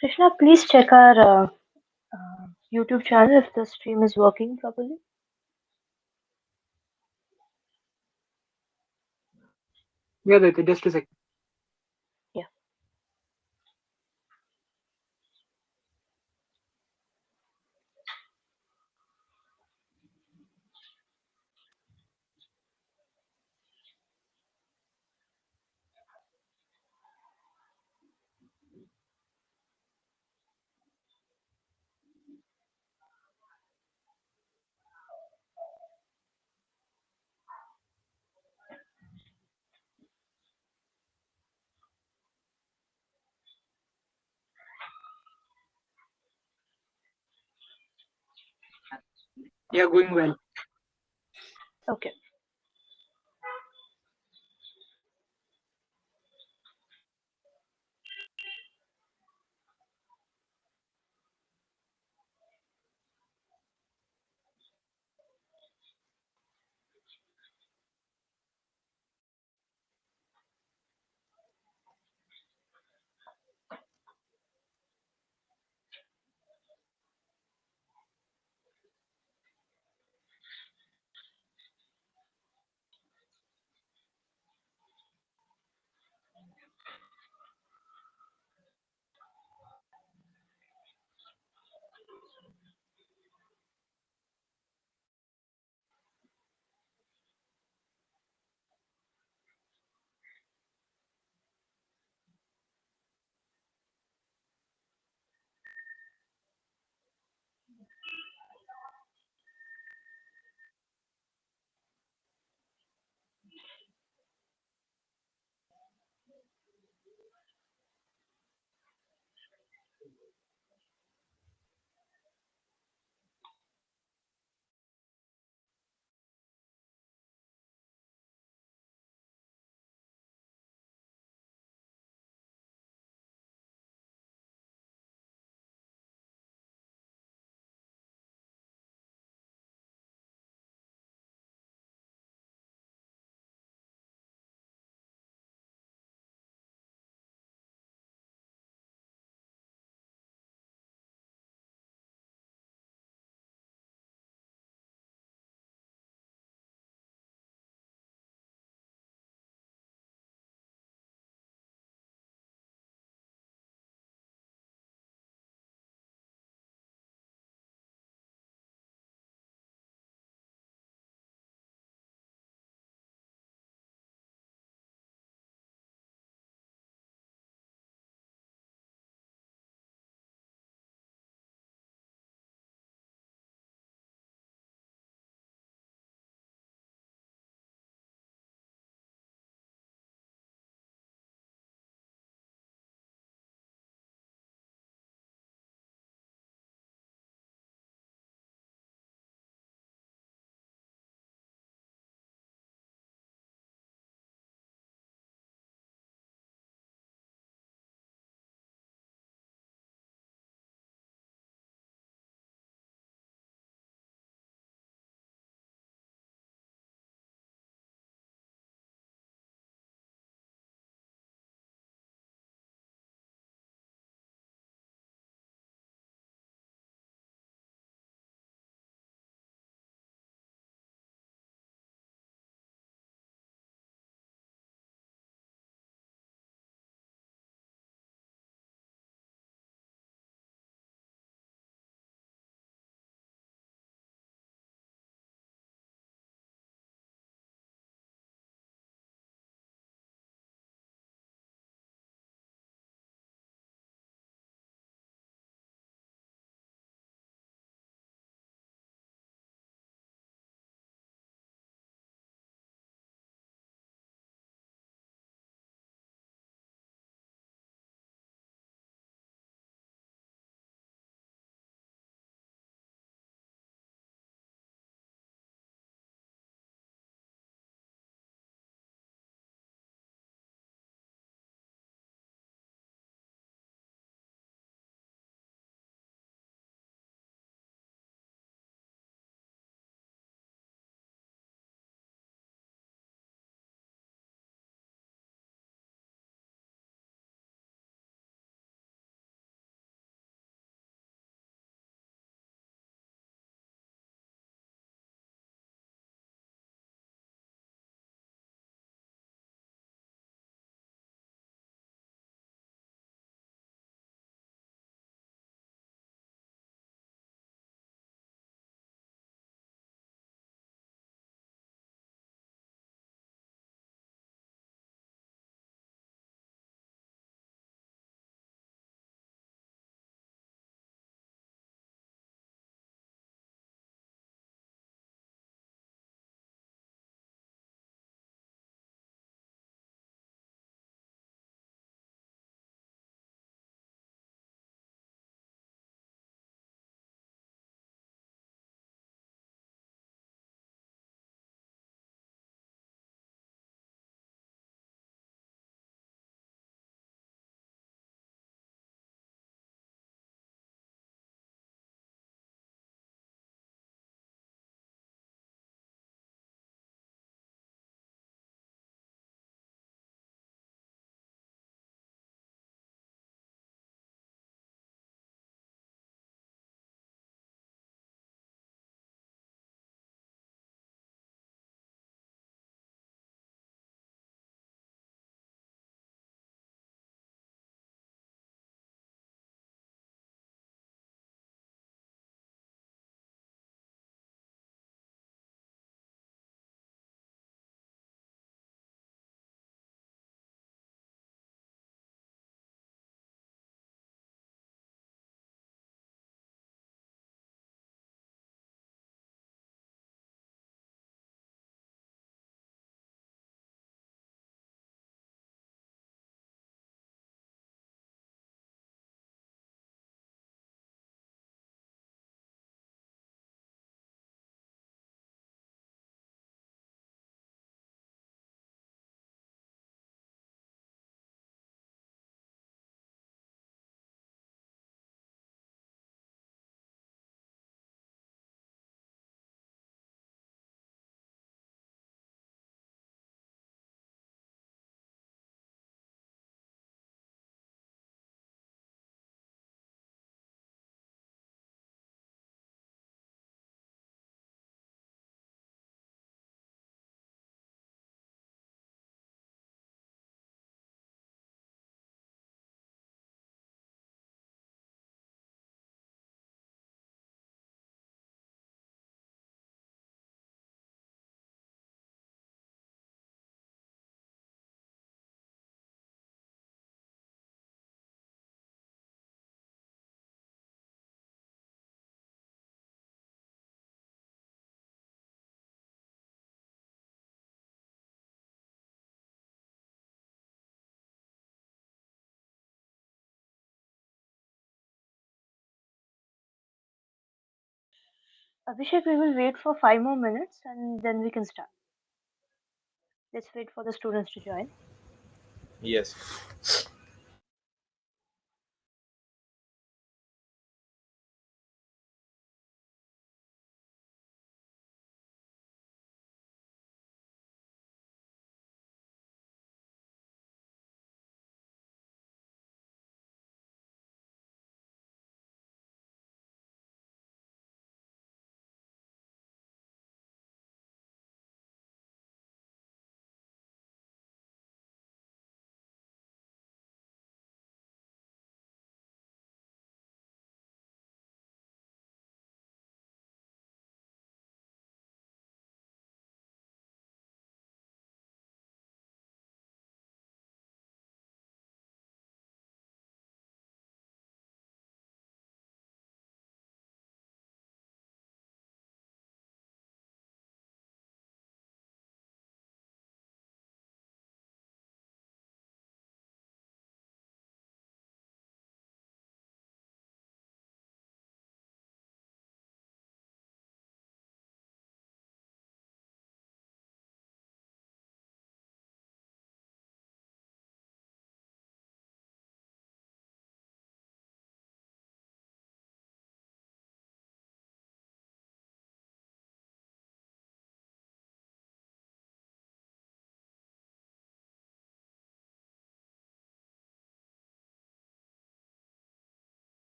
Krishna, please check our YouTube channel if the stream is working properly. Yeah, Aditya, just a second. Yeah. Yeah, going well. Okay. Abhishek, we will wait for 5 more minutes and then we can start. Let's wait for the students to join. Yes.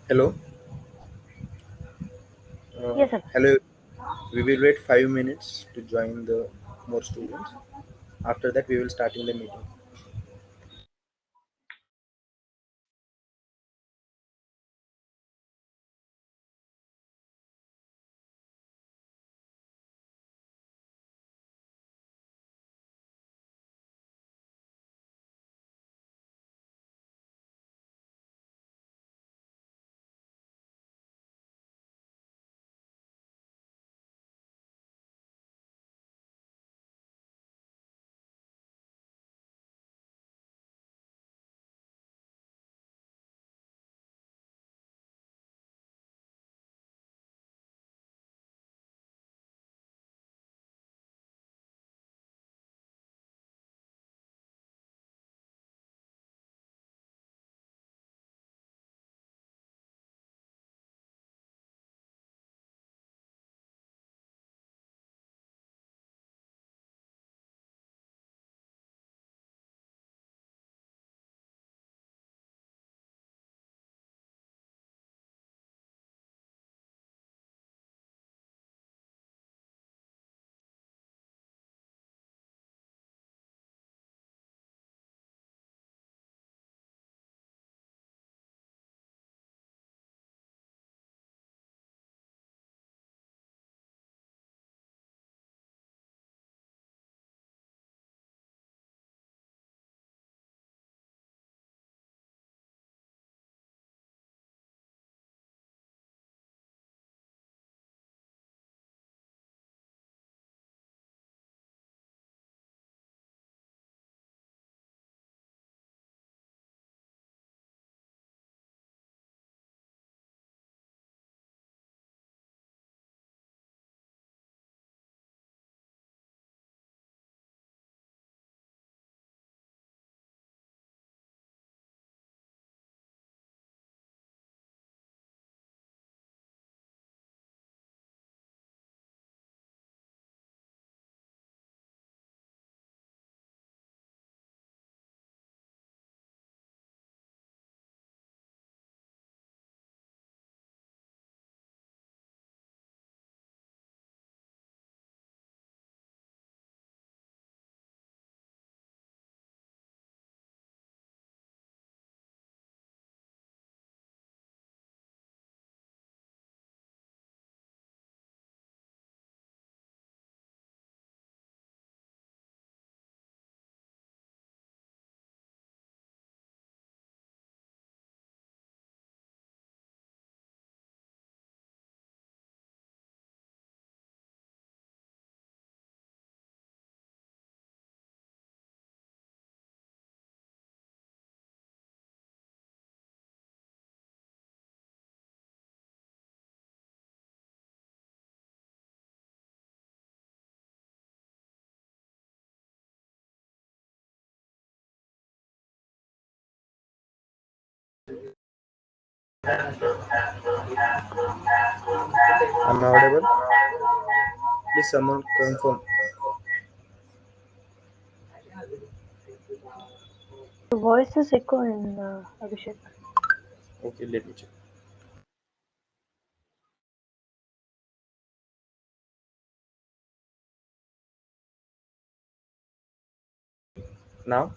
Hello. Yes, Abhishek. Hello. We will wait 5 minutes to join the more students. After that, we will starting the meeting. Am I audible? Please, someone confirm. The voice is echoing, Abhishek. Okay, let me check. Now,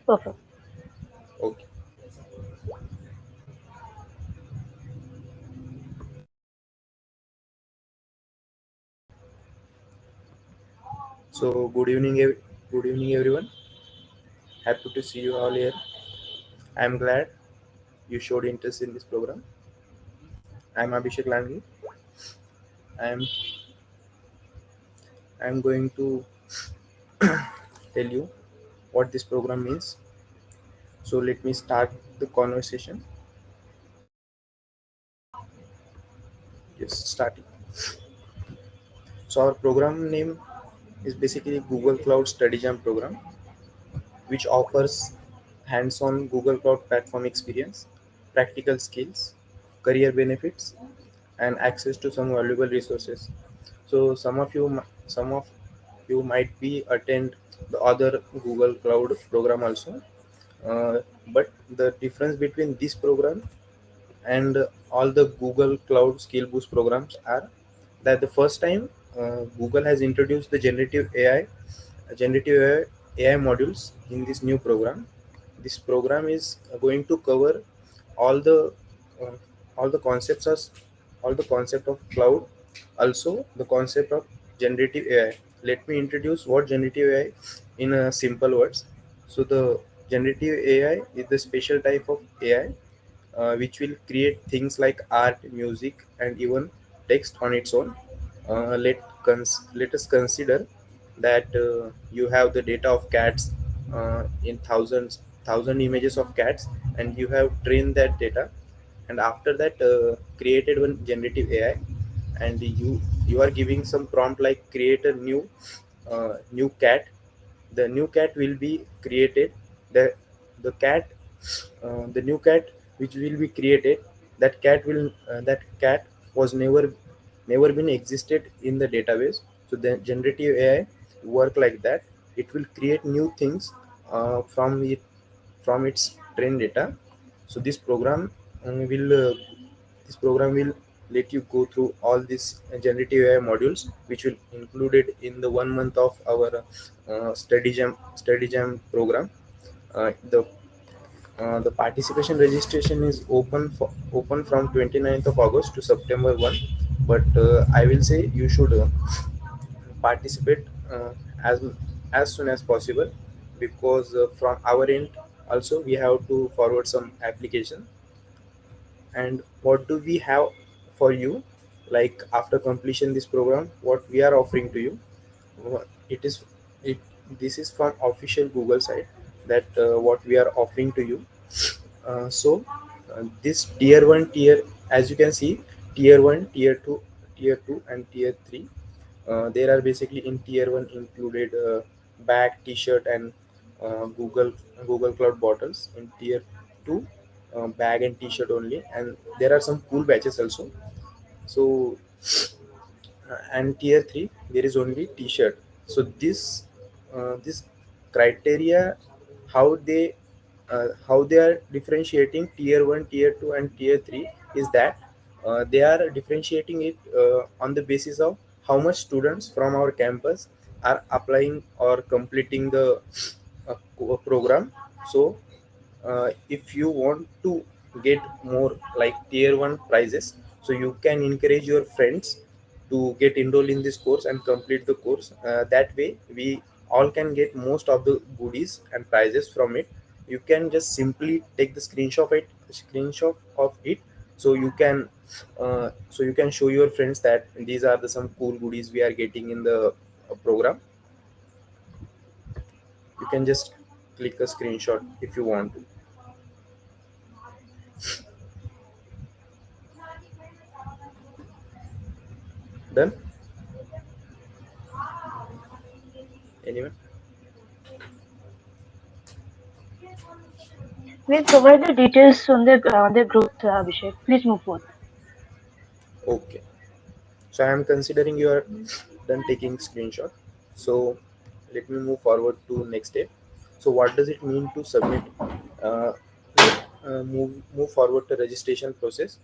Perfect. okay. So, good evening, everyone. Happy to see you all here. I am glad you showed interest in this program. I am Abhishek Langi. I am I am going to tell you what this program means. So, let me start the conversation. Yes, starting. So, our program name is basically Google Cloud Study Jam program, which offers hands-on Google Cloud platform experience, practical skills, career benefits, and access to some valuable resources. So some of you might be attend the other Google Cloud program also, but the difference between this program and all the Google Cloud Skill Boost programs are that the first time Google has introduced the generative AI modules in this new program. This program is going to cover all the uh, all the concepts as all the concept of cloud, also the concept of generative AI. Let me introduce what generative AI in simple words. So the generative AI is the special type of AI which will create things like art, music, and even text on its own. Let us consider that you have the data of cats in thousand images of cats, and you have trained that data, and after that created one generative AI, and you are giving some prompt like create a new cat. The new cat will be created. The the cat uh, the new cat which will be created, that cat was never been existed in the database. So the generative AI work like that. It will create new things from its trained data. So this program will let you go through all these generative AI modules, which will included in the 1 month of our study jam program. The participation registration is open from 29th of August to September 1, but I will say you should participate as soon as possible, because from our end also we have to forward some application. And what do we have for you, like after completion this program, what we are offering to you? It is it This is from official Google site, that what we are offering to you. This tier 1 tier, as you can see, tier 1, tier 2, tier 2 and tier 3. There are basically in tier 1 included bag, t-shirt, and Google Cloud bottles. In tier 2, bag and t-shirt only, and there are some cool batches also. So and tier 3 there is only t-shirt. So this criteria, how they are differentiating tier 1, tier 2 and tier 3, is that they are differentiating it on the basis of how much students from our campus are applying or completing the program. So if you want to get more like tier 1 prizes, so you can encourage your friends to get enrolled in this course and complete the course. That way we all can get most of the goodies and prizes from it. You can just simply take the screenshot of it, so you can show your friends that these are the some cool goodies we are getting in the program. You can just click a screenshot if you want to. Done? Anyone? We'll provide the details on the group, Abhishek. Please move forward. Okay. So I am considering you are done taking screenshot. So let me move forward to next step. So what does it mean to submit? Uh, move forward to registration process.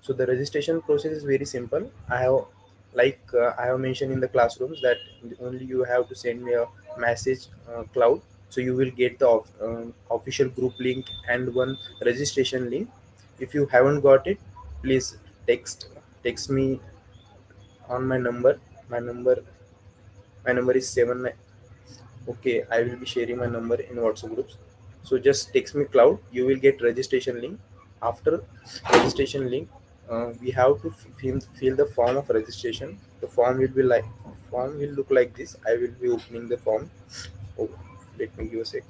So the registration process is very simple. I have mentioned in the classrooms that only you have to send me a message cloud. So you will get the official group link and one registration link. If you haven't got it, please text me on my number. My number my number is 7. Okay, I will be sharing my number in WhatsApp groups. So just text me cloud. You will get registration link. After registration link, we have to fill the form of registration. The form will look like this. I will be opening the form. Oh, let me give a sec.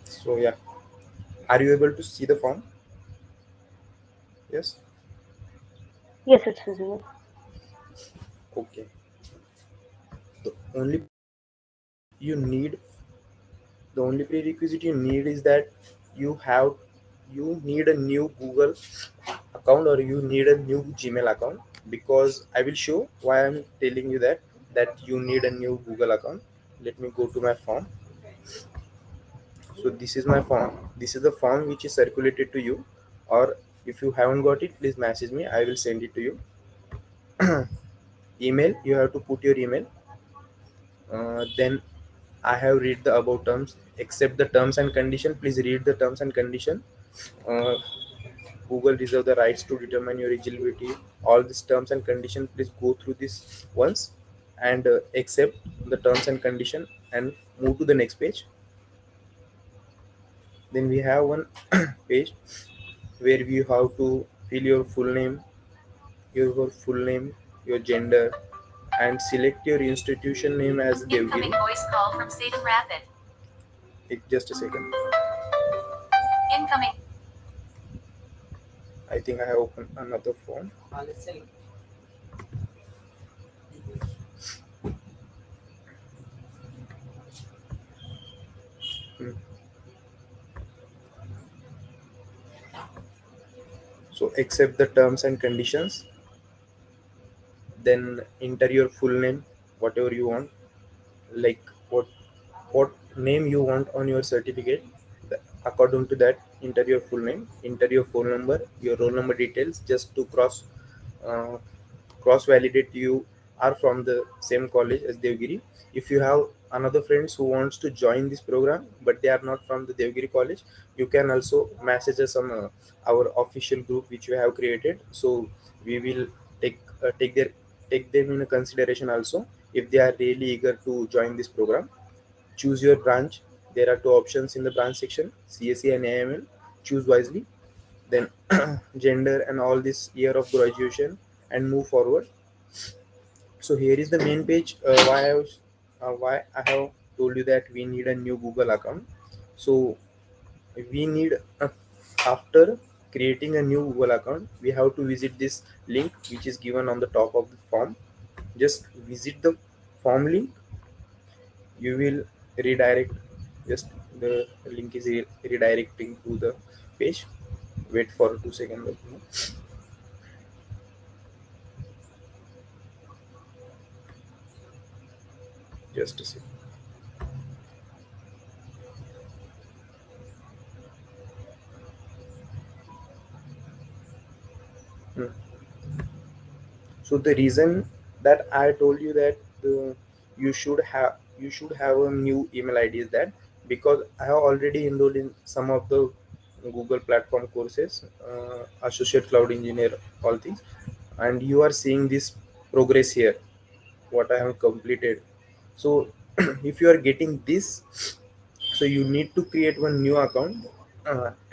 So yeah, are you able to see the form? Yes. Yes, it's visible. Okay. The only you need the only prerequisite you need is that you need a new Google account, or you need a new Gmail account, because I will show why I'm telling you that you need a new Google account. Let me go to my form. So this is my form. This is the form which is circulated to you, or if you haven't got it, please message me. I will send it to you. Email. You have to put your email. Then I have read the above terms. Accept the terms and condition. Please read the terms and condition. Uh, Google reserve the rights to determine your eligibility. All these terms and condition. Please go through this once and accept the terms and condition and move to the next page. Then we have one page where you have to fill your full name, your gender, and select your institution name as Incoming Devgiri. voice call from Satam Rapid. Just a second. Incoming. I think I have opened another form. Hmm. So accept the terms and conditions. Then enter your full name, whatever you want, like what name you want on your certificate. According to that, enter your full name, enter your phone number, your roll number details, just to uh, cross validate you are from the same college as Devgiri. If you have another friends who wants to join this program but they are not from the Devgiri college, you can also message us on our official group which we have created. So we will take take them in consideration also if they are really eager to join this program. Choose your branch. There are two options in the branch section: CSE and AML. Choose wisely. Then gender and all this year of graduation, and move forward. So here is the main page. Why I have told you that we need a new Google account. So we need after creating a new Google account, we have to visit this link which is given on the top of the form. Just visit the form link. You will redirect. Just the link is redirecting to the page. Wait for 2 seconds. Just a second. Hmm. So the reason that I told you that you should have a new email ID is that because I have already enrolled in some of the Google platform courses, associate cloud engineer, all things, and you are seeing this progress here, what I have completed. So if you are getting this, so you need to create one new account,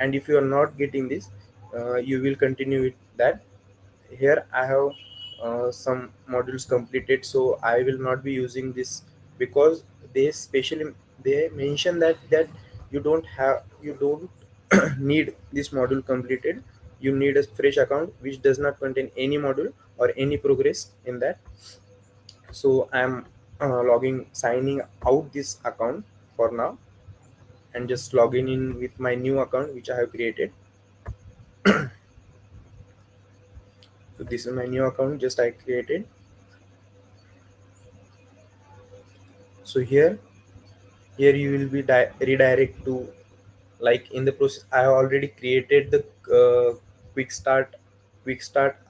and if you are not getting this, you will continue with that. Here I have some modules completed, so I will not be using this because they specially they mention that you don't need this module completed. You need a fresh account which does not contain any module or any progress in that. So I'm logging signing out this account for now and just logging in with my new account which I have created. So this is my new account just I created. So here you will be redirect to, like, in the process I have already created the quick start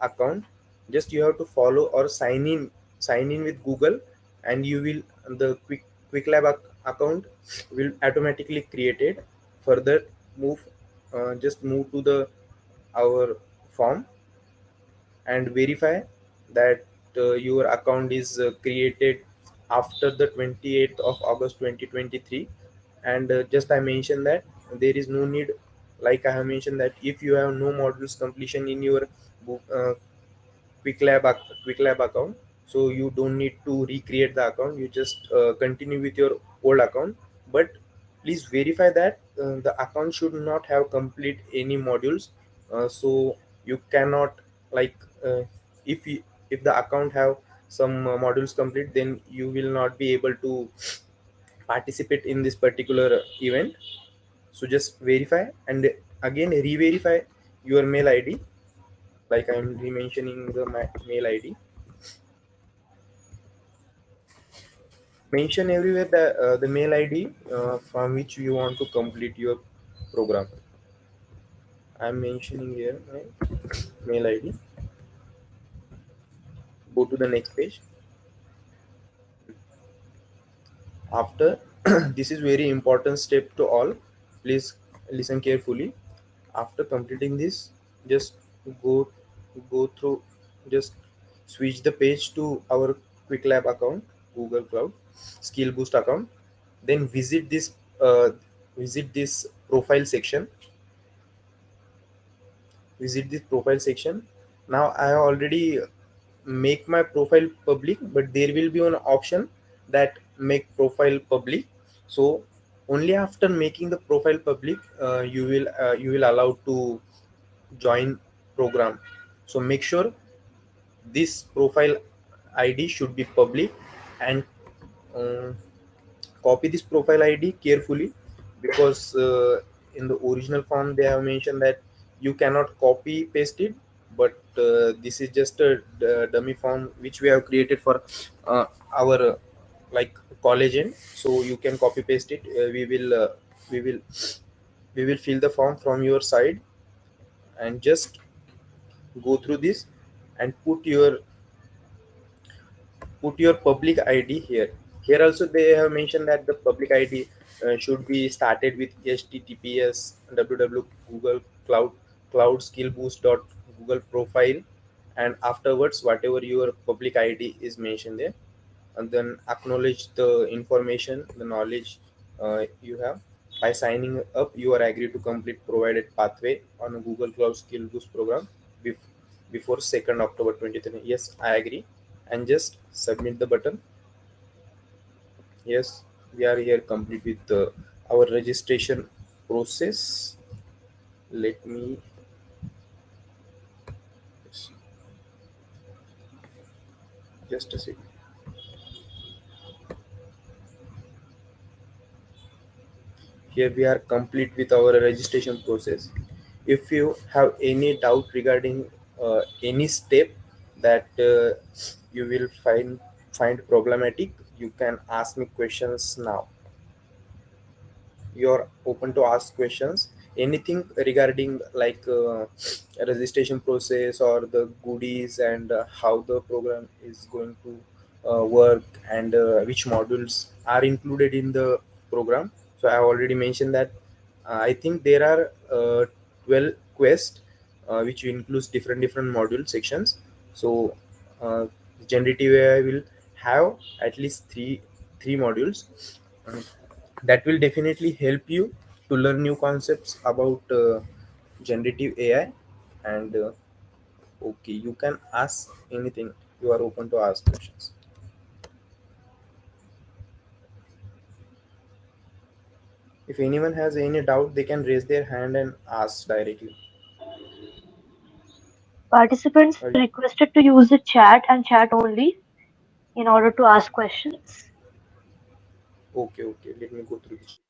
account. Just you have to follow or sign in with Google, and you will the quick lab account will automatically created. Further move, just move to the our form and verify that your account is created after the 28th of August 2023. And just I mentioned that there is no need, like I have mentioned, that if you have no modules completion in your uh, quick lab account, so you don't need to recreate the account. You just continue with your old account, but please verify that the account should not have complete any modules. So you cannot, like, if the account have some modules complete, then you will not be able to participate in this particular event. So just verify and again re-verify your mail ID, like I'm re-mentioning the mail ID. mention everywhere the mail id from which you want to complete your program. I'm mentioning here my mail id. Go to the next page. After this is very important step to all, please listen carefully. After completing this, just go go through, just switch the page to our quick lab account, Google Cloud skill boost account. Then uh, visit this profile section. Now I have already make my profile public, but there will be an option that make profile public. So only after making the profile public, you will allow to join program. So make sure this profile id should be public, and uh, copy this profile id carefully, because in the original form they have mentioned that you cannot copy paste it, but this is just a dummy form which we have created for uh, our like college end. So you can copy paste it. We will we will fill the form from your side, and just go through this and put your public id here. Here also they have mentioned that the public id should be started with https www google cloud skill boost dot google profile, and afterwards whatever your public id is mentioned there, and then acknowledge the information, the knowledge you have. By signing up, you are agreed to complete provided pathway on a Google Cloud Skill Boost program bef- before 2nd October 2020. Yes, I agree. And just submit the button. Yes, we are here complete with our registration process. Let me just a second. Here we are complete with our registration process. If you have any doubt regarding any step that you will find problematic, you can ask me questions now. You're open to ask questions, anything regarding like registration process or the goodies, and how the program is going to work, and which modules are included in the program. So I already mentioned that I think there are 12 quests which includes different module sections. So uh, generative AI will have at least three modules. Uh, that will definitely help you to learn new concepts about generative AI. And okay, you can ask anything. You are open to ask questions. If anyone has any doubt, they can raise their hand and ask directly. Participants Are are you- requested to use the chat and chat only in order to ask questions. okay, let me go through the chat.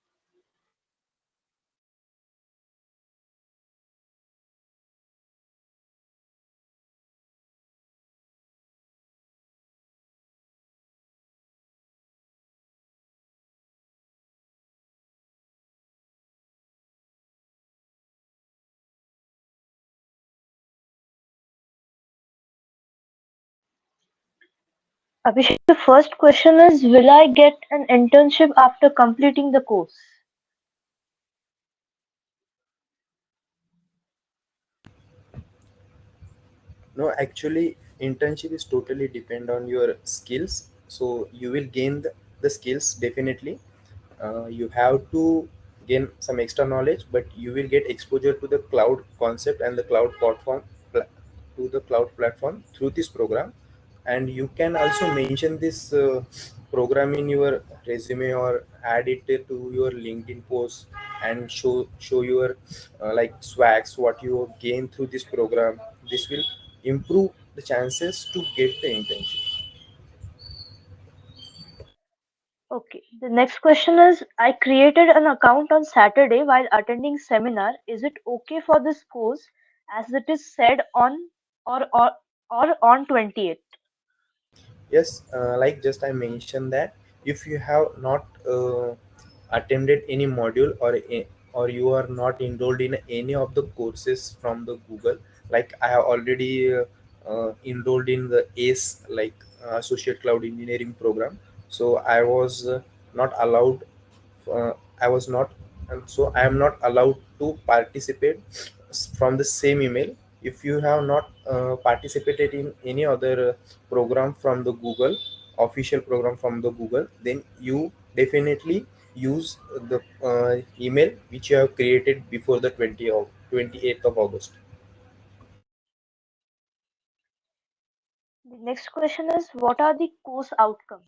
Abhishek, the first question is, will I get an internship after completing the course? No, actually, internship is totally depend on your skills. So you will gain the skills definitely. You have to gain some extra knowledge, but you will get exposure to the cloud concept and the cloud to the cloud platform through this program. And you can also mention this program in your resume, or add it to your LinkedIn post, and show your like swags what you gain through this program. This will improve the chances to get the internship. Okay. The next question is, I created an account on Saturday while attending seminar. Is it okay for this course as it is said on or or on 28th? Yes, like just I mentioned that if you have not attended any module or you are not enrolled in any of the courses from the Google, like I have already enrolled in the ACE, like Associate Cloud Engineering program. So I was not allowed, uh, I was not, and so I am not allowed to participate from the same email. If you have not participated in any other program from the Google, official program from the Google, then you definitely use the email which you have created before the 28th of August. The next question is, what are the course outcomes?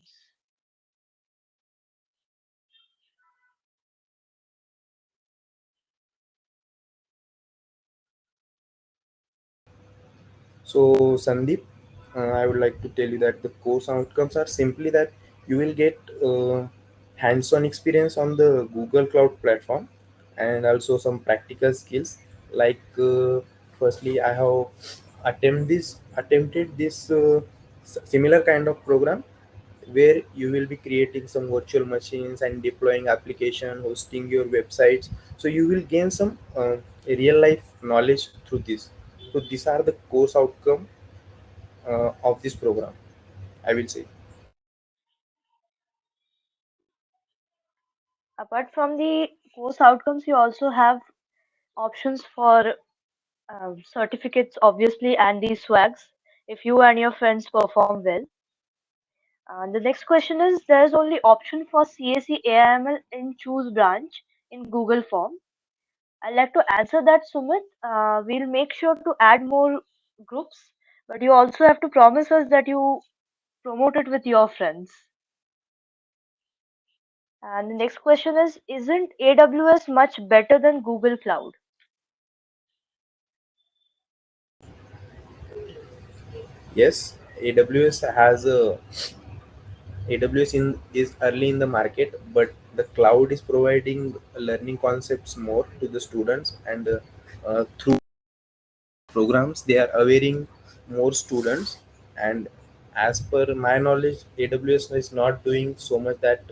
So, Sandeep, I would like to tell you that the course outcomes are simply that you will get hands-on experience on the Google Cloud platform, and also some practical skills. Like, firstly, I have attempted this similar kind of program where you will be creating some virtual machines and deploying application, hosting your websites. So you will gain some real life knowledge through this. So these are the course outcome of this program, I will say. Apart from the course outcomes, you also have options for certificates, obviously, and the swags if you and your friends perform well. The next question is, there is only option for CAC AIML in choose branch in Google form. I'd like to answer that, Sumit. We'll make sure to add more groups, but you also have to promise us that you promote it with your friends. And the next question is, isn't AWS much better than Google Cloud? Yes, AWS has a AWS is early in the market, but the cloud is providing learning concepts more to the students, and through programs they are awareing more students. And as per my knowledge, AWS is not doing so much that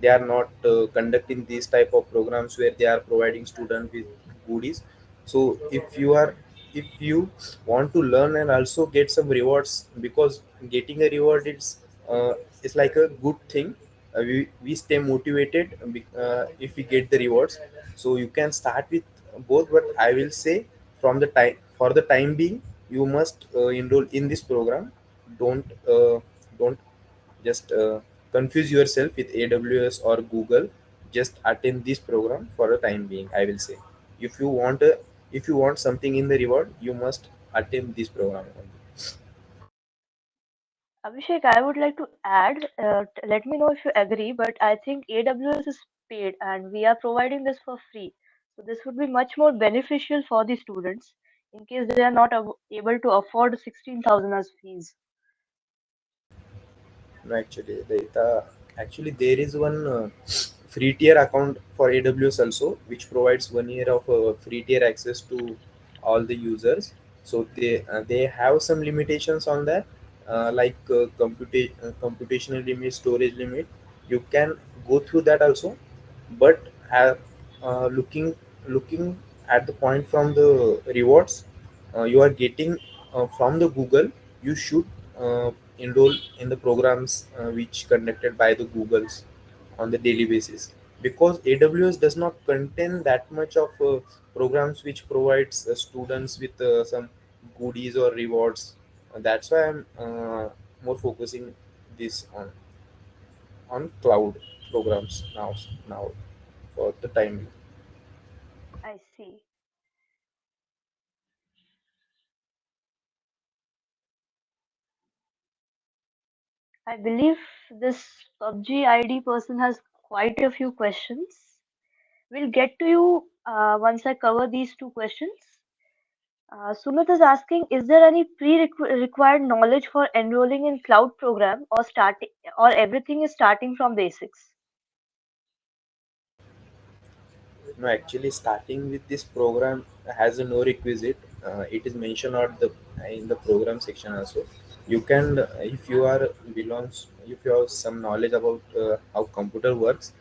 they are not conducting these type of programs where they are providing students with goodies. So if you want to learn and also get some rewards, because getting a reward is like a good thing. We stay motivated if we get the rewards. So you can start with both, but I will say from the time for the time being, you must enroll in this program. Don't uh, don't just confuse yourself with AWS or Google. Just attend this program for the time being, I will say. if you want a, if you want something in the reward, you must attend this program only. Abhishek, I would like to add, let me know if you agree, but I think AWS is paid and we are providing this for free. So this would be much more beneficial for the students in case they are not able to afford 16,000 as fees. No, actually there is one free tier account for AWS also, which provides 1 year of free tier access to all the users. So they have some limitations on that, like computational limit, storage limit. You can go through that also, but uh, looking at the point from the rewards you are getting from the Google, you should enroll in the programs which conducted by the Googles on the daily basis, because AWS does not contain that much of programs which provides students with some goodies or rewards. That's why I'm more focusing this on cloud programs now for the time. I see. I believe this PUBG ID person has quite a few questions. We'll get to you once I cover these two questions. Sumit is asking, is there any pre-required knowledge for enrolling in cloud program or starting or everything is starting from basics? No, actually, starting with this program has no requisite. It is mentioned on the in the program section also. You can, if you are belongs, if you have some knowledge about how computer works,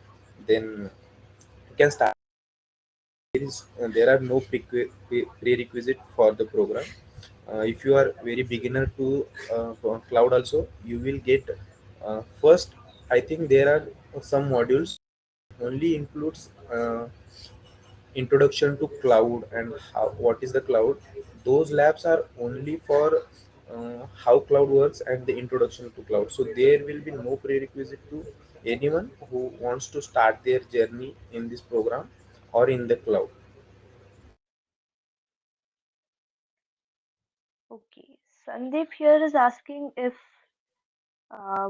then you can start. There are no prerequisite for the program. If you are very beginner to for cloud also, you will get first. I think there are some modules only includes introduction to cloud and how, what is the cloud. Those labs are only for how cloud works and the introduction to cloud, so there will be no prerequisite to anyone who wants to start their journey in this program or in the cloud. Okay. Sandeep here is asking if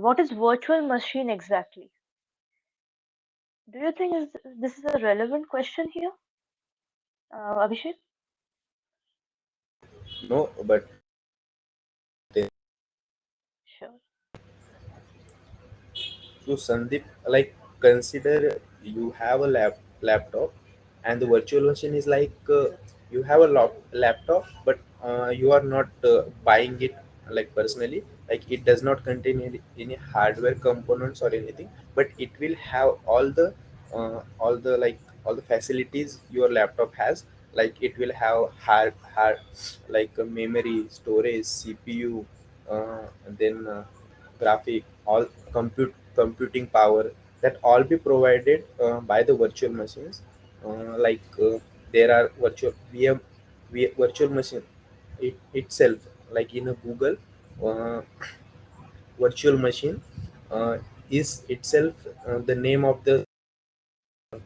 what is virtual machine exactly? Do you think this is a relevant question here, Abhishek? No, but Sure. so Sandeep, like consider you have a laptop, and the virtual machine is like you have a laptop, but you are not buying it like personally. Like it does not contain any hardware components or anything, but it will have all the like all the facilities your laptop has. Like it will have hard like memory, storage, CPU, and then graphic, all computing power, that all be provided by the virtual machines. There are virtual machine itself, like in a Google uh, virtual machine is itself the name of the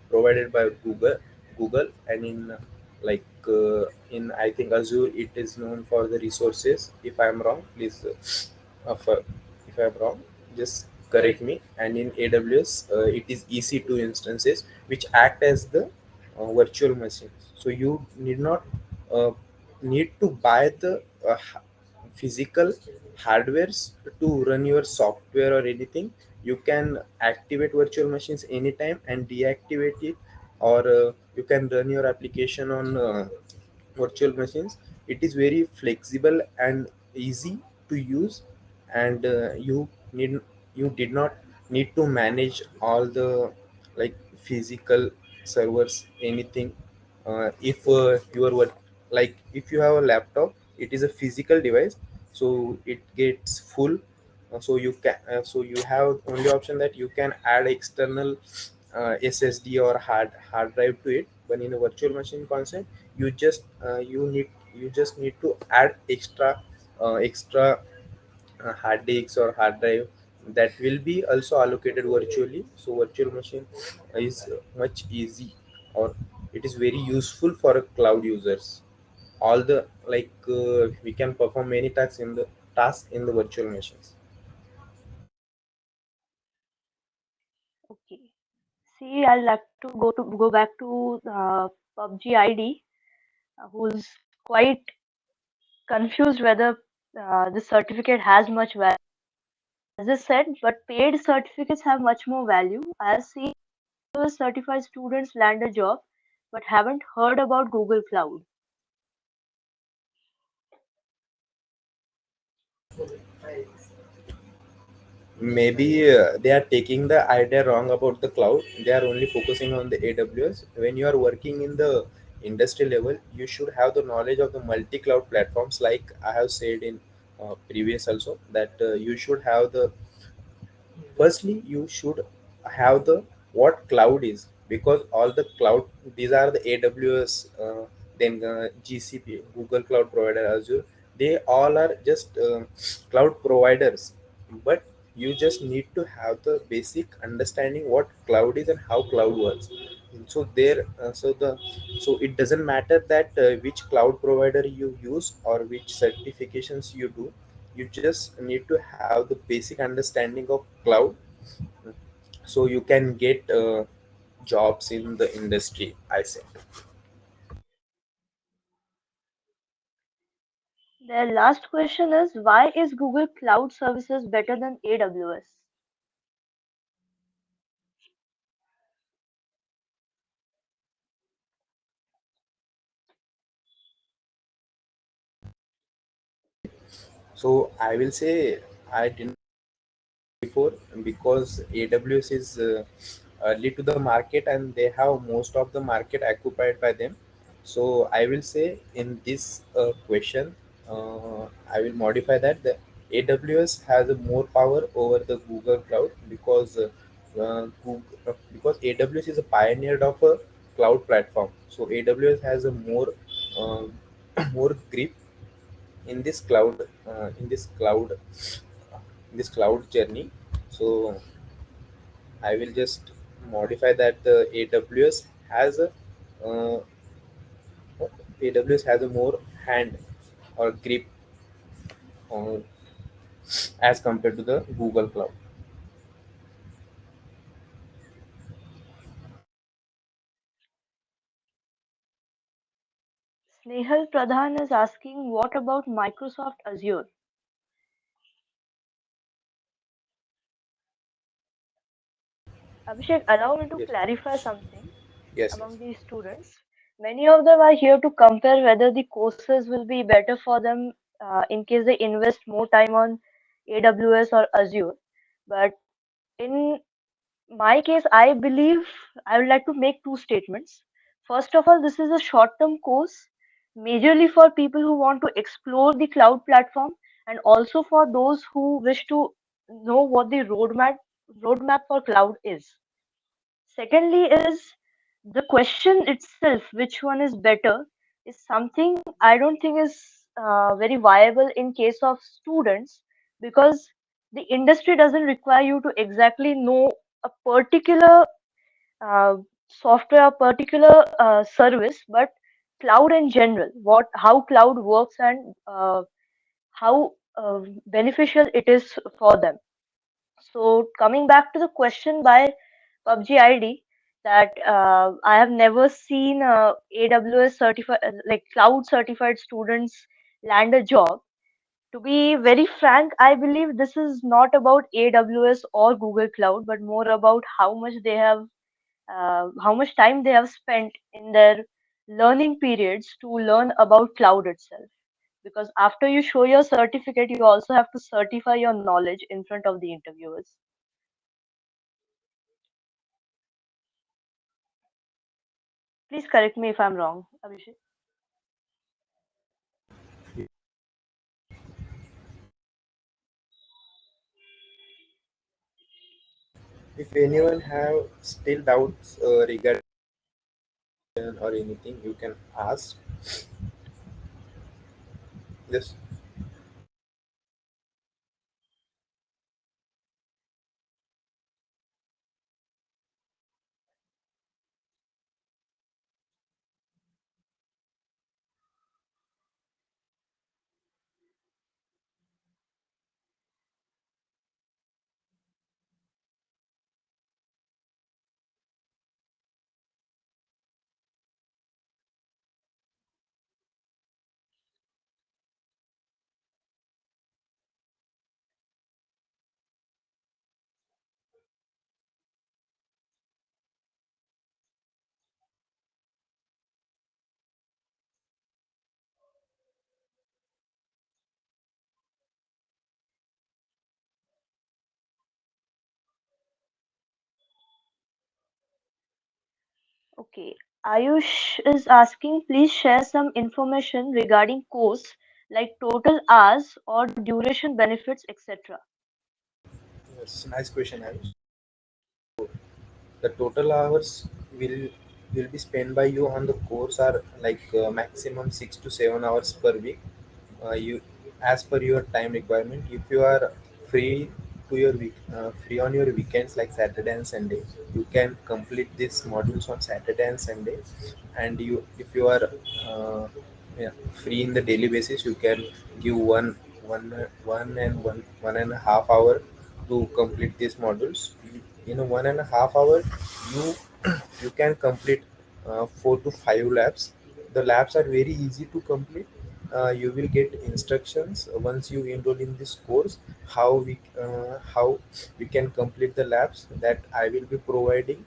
provided by Google, and in in I think Azure, it is known for the resources. If I am wrong, please if I am wrong, just correct me. And in AWS, it is EC2 instances which act as the virtual machines. So you need not uh, need to buy the physical hardwares to run your software or anything. You can activate virtual machines anytime and deactivate it, or you can run your application on virtual machines. It is very flexible and easy to use, and you did not need to manage all the like physical servers anything. If you are like if you have a laptop, it is a physical device, so it gets full. So you have only option that you can add external SSD or hard drive to it. But in a virtual machine concept, you just need to add extra hard disks or hard drive that will be also allocated virtually. So virtual machine is much easy, or it is very useful for cloud users. All the we can perform many tasks in the virtual machines. Okay. See, I'd like to go back to PUBG ID, who's quite confused whether this certificate has much value. As I said, but paid certificates have much more value. As seen, certified students land a job but haven't heard about Google Cloud. Maybe they are taking the idea wrong about the cloud. They are only focusing on the AWS. When you are working in the industry level, you should have the knowledge of the multi-cloud platforms, like I have said in previous also, that you should have the firstly you should have the what cloud is, because all the cloud, these are the AWS, then GCP, Google Cloud Provider, Azure, they all are just cloud providers. But you just need to have the basic understanding what cloud is and how cloud works. So there so it doesn't matter that which cloud provider you use or which certifications you do. You just need to have the basic understanding of cloud, so you can get jobs in the industry, I say. The last question is, why is Google Cloud Services better than AWS? So I will say I didn't before, because AWS is early to the market and they have most of the market occupied by them. So I will say in this question, I will modify that the AWS has a more power over the Google Cloud, because because AWS is a pioneer of a cloud platform. So AWS has a more uh, more grip in this cloud, in this cloud journey. So I will just modify that the has a uh, AWS has a more hand or grip on, as compared to the Google Cloud. Snehal Pradhan is asking, what about Microsoft Azure? Abhishek, allow me to Yes, clarify something yes, yes. among these students. Many of them are here to compare whether the courses will be better for them in case they invest more time on AWS or Azure. But in my case, I believe I would like to make two statements. First of all, this is a short term course, majorly for people who want to explore the cloud platform and also for those who wish to know what the roadmap for cloud is. Secondly, is the question itself, which one is better, is something I don't think is very viable in case of students, because the industry doesn't require you to exactly know a particular uh, software, a particular service, but cloud in general, what how cloud works and how beneficial it is for them. So coming back to the question by PUBG ID, that I have never seen AWS certified, like cloud certified students land a job. To be very frank, I believe this is not about AWS or Google Cloud, but more about how much time they have spent in their learning periods to learn about cloud itself. Because after you show your certificate, you also have to certify your knowledge in front of the interviewers. Please correct me if I'm wrong, Abhishek. If anyone have still doubts regarding or anything, you can ask. Yes. Okay. Ayush is asking, please share some information regarding course like total hours or duration benefits, etc. Yes, nice question, Harish. The total hours will will be spent by you on the course are like maximum 6 to 7 hours per week. You, as per your time requirement, if you are free free on your weekends like Saturday and Sunday, you can complete these modules on Saturday and Sunday. And you, if you are uh, yeah, free in the daily basis, you can give one and a half hour to complete these modules. In a 1.5 hour, you you can complete 4 to 5 labs. The labs are very easy to complete. You will get instructions once you enroll in this course, how we can complete the labs that I will be providing.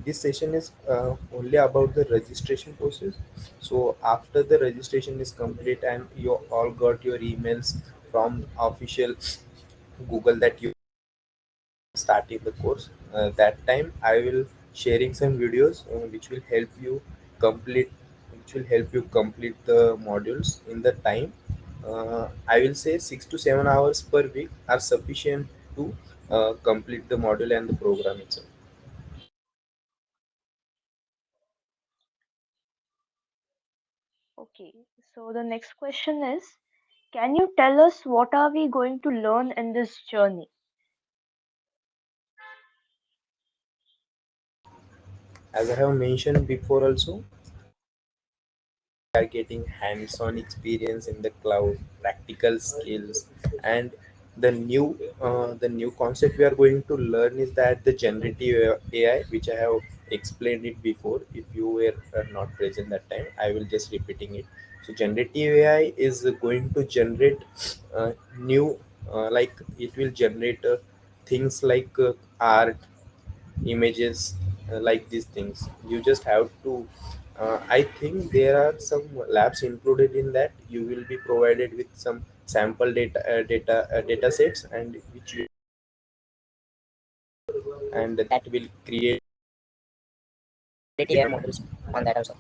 This session is only about the registration process. So after the registration is complete and you all got your emails from official Google that you starting the course. That time I will sharing some videos which will help you complete complete the modules in the time. I will say 6 to 7 hours per week are sufficient to complete the module and the program itself. Okay, so the next question is, can you tell us what are we going to learn in this journey? As I have mentioned before also, are getting hands-on experience in the cloud, practical skills, and the new concept we are going to learn is that the generative AI, which I have explained it before. If you were not present that time, I will just repeating it. So generative AI is going to generate new like it will generate things like art, images, like these things. You just have to I think there are some labs included in that. You will be provided with some sample data sets, and which you, and that will create AI models on that also.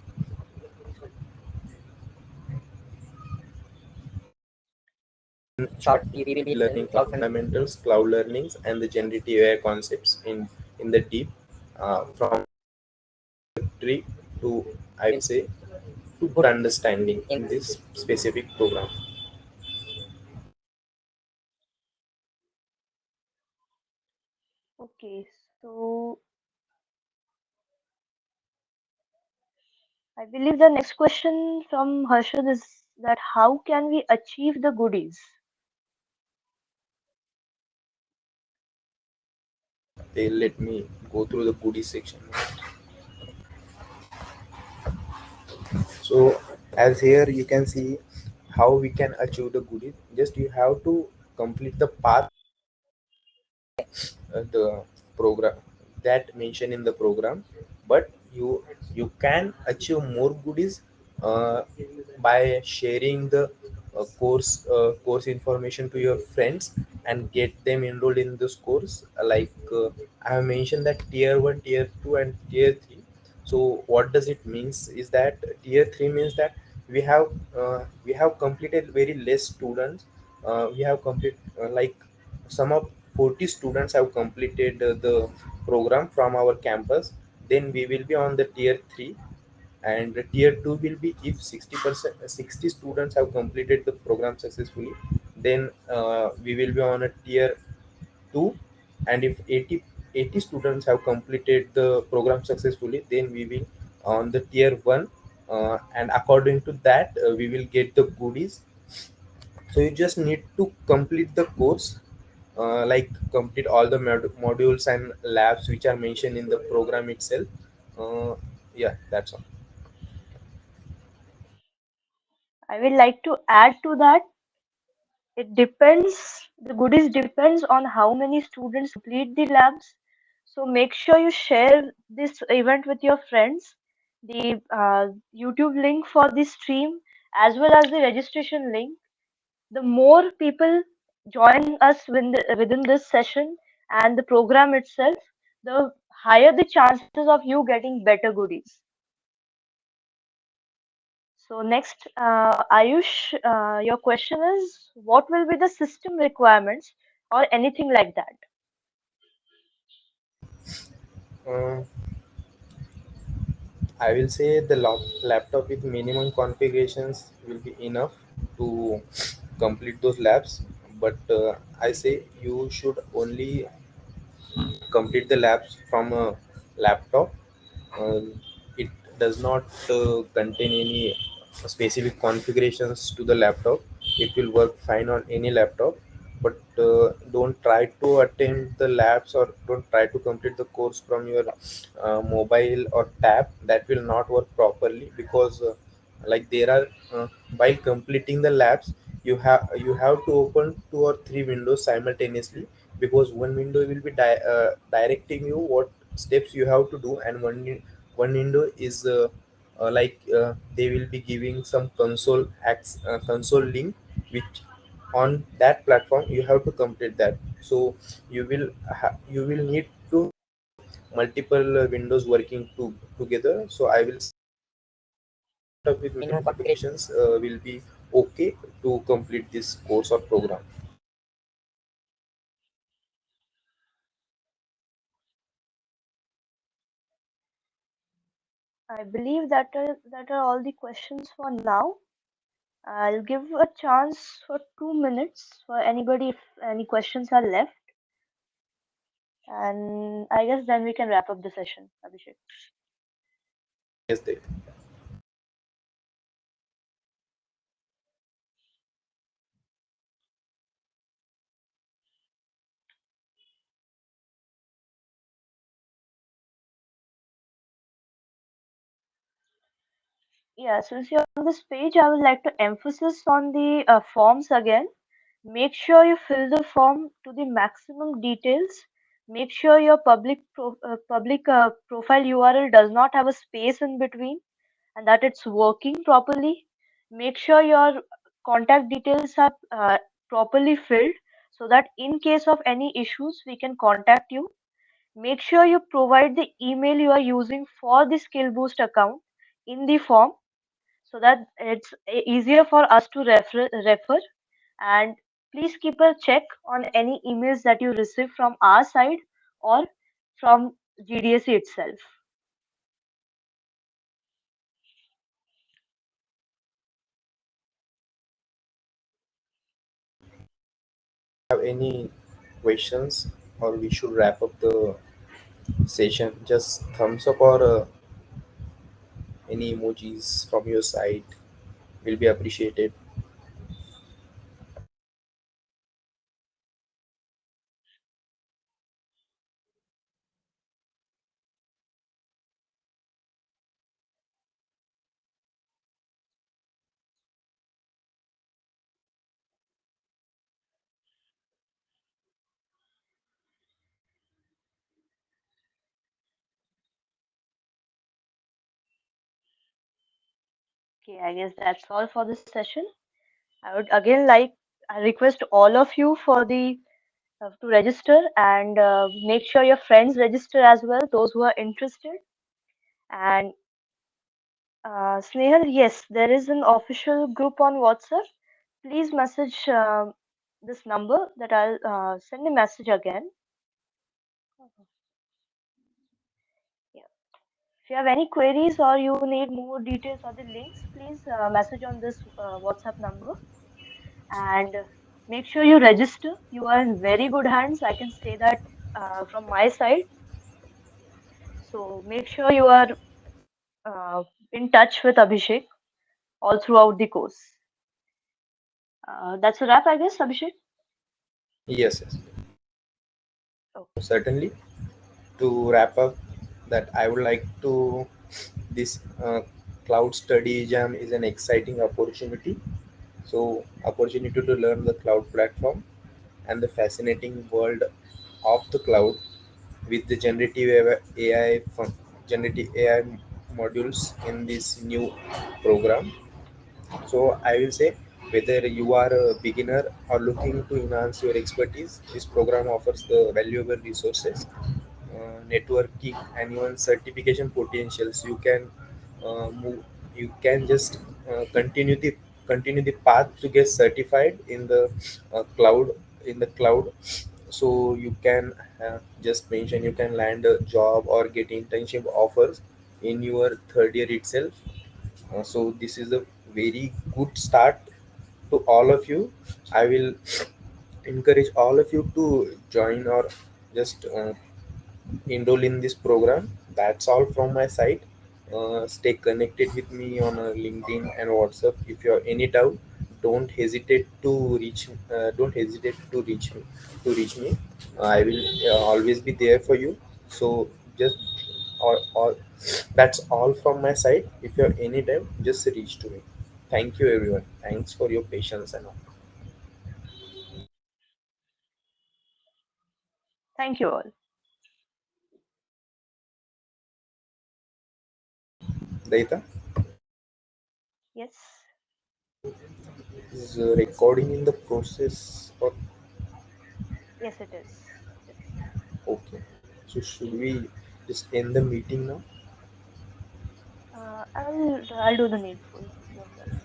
In short, we will be learning cloud fundamentals, cloud learnings, and the generative AI concepts in the deep, from tree to, I will say, to good understanding in this specific program. Okay, so I believe the next question from Harshad is that how can we achieve the goodies? They let me go through the goodies section. So as here you can see how we can achieve the goodies. Just you have to complete the path, the program that mentioned in the program, but you can achieve more goodies uh, by sharing the course information to your friends and get them enrolled in this course. I have mentioned that tier 1, tier 2, and tier 3. So what does it means is that tier 3 means that we have completed very less students. We have complete like some of 40 students have completed the program from our campus. Then we will be on the tier 3, and the tier 2 will be if 60% 60 students have completed the program successfully. Then we will be on a tier 2, and if 80 students have completed the program successfully, then we will on the tier 1, and according to that we will get the goodies. So you just need to complete the course, like complete all the modules and labs which are mentioned in the program itself. Yeah, that's all. I would like to add to that. It depends, the goodies depends on how many students complete the labs. So make sure you share this event with your friends. The YouTube link for the stream as well as the registration link. The more people join us within this session and the program itself, the higher the chances of you getting better goodies. So next, Ayush, your question is, what will be the system requirements or anything like that? uh, I will say the laptop with minimum configurations will be enough to complete those labs, but I say you should only complete the labs from a laptop. It does not contain any specific configurations to the laptop. It will work fine on any laptop, but don't try to attend the labs or don't try to complete the course from your mobile or tab. That will not work properly, because like there are while completing the labs, you have to open 2 or 3 windows simultaneously, because one window will be directing you what steps you have to do, and one window is they will be giving some console link, which on that platform you have to complete that. So you will need to multiple windows working together. So I will say up with minimum qualifications will be okay to complete this course or program. I believe that are all the questions for now. I'll give a chance for 2 minutes for anybody if any questions are left, and I guess then we can wrap up the session, Abhishek. Yes, they. Yeah, since you're on this page, I would like to emphasize on the forms again. Make sure you fill the form to the maximum details. Make sure your public profile URL does not have a space in between and that it's working properly. Make sure your contact details are properly filled so that in case of any issues, we can contact you. Make sure you provide the email you are using for the Skill Boost account in the form so that it's easier for us to refer. And please keep a check on any emails that you receive from our side or from GDSC itself. Have any questions or we should wrap up the session? Just thumbs up or any emojis from your side will be appreciated. Okay, I guess that's all for this session. I would again like I request all of you for the to register and make sure your friends register as well, those who are interested. And Snehal, yes, there is an official group on WhatsApp. Please message this number that I'll send a message again. Yeah. If you have any queries or you need more details or the links, please message on this WhatsApp number and make sure you register. You are in very good hands. I can say that from my side. So make sure you are in touch with Abhishek all throughout the course. That's a wrap, I guess, Abhishek. Yes, yes, Okay. certainly. To wrap up, that I would like to this cloud study jam is an exciting opportunity. So opportunity to learn the cloud platform and the fascinating world of the cloud with the generative AI modules in this new program. So I will say, whether you are a beginner or looking to enhance your expertise, this program offers the valuable resources, networking, and even certification potentials. You can move. You can just continue the path to get certified in the cloud. In the cloud, so you can just mention you can land a job or get internship offers in your third year itself. So this is a very good start to all of you. I will encourage all of you to join or just enroll in this program. That's all from my side. Stay connected with me on LinkedIn and WhatsApp. If you have any doubt, don't hesitate to reach me. I will always be there for you. So just all that's all from my side. If you have any doubt, just reach to me. Thank you, everyone. Thanks for your patience and all. Thank you all. Daita. Yes. Is recording in the process or Yes, it is. Yes. okay? So should we just end the meeting now? I'll do the needful yourself.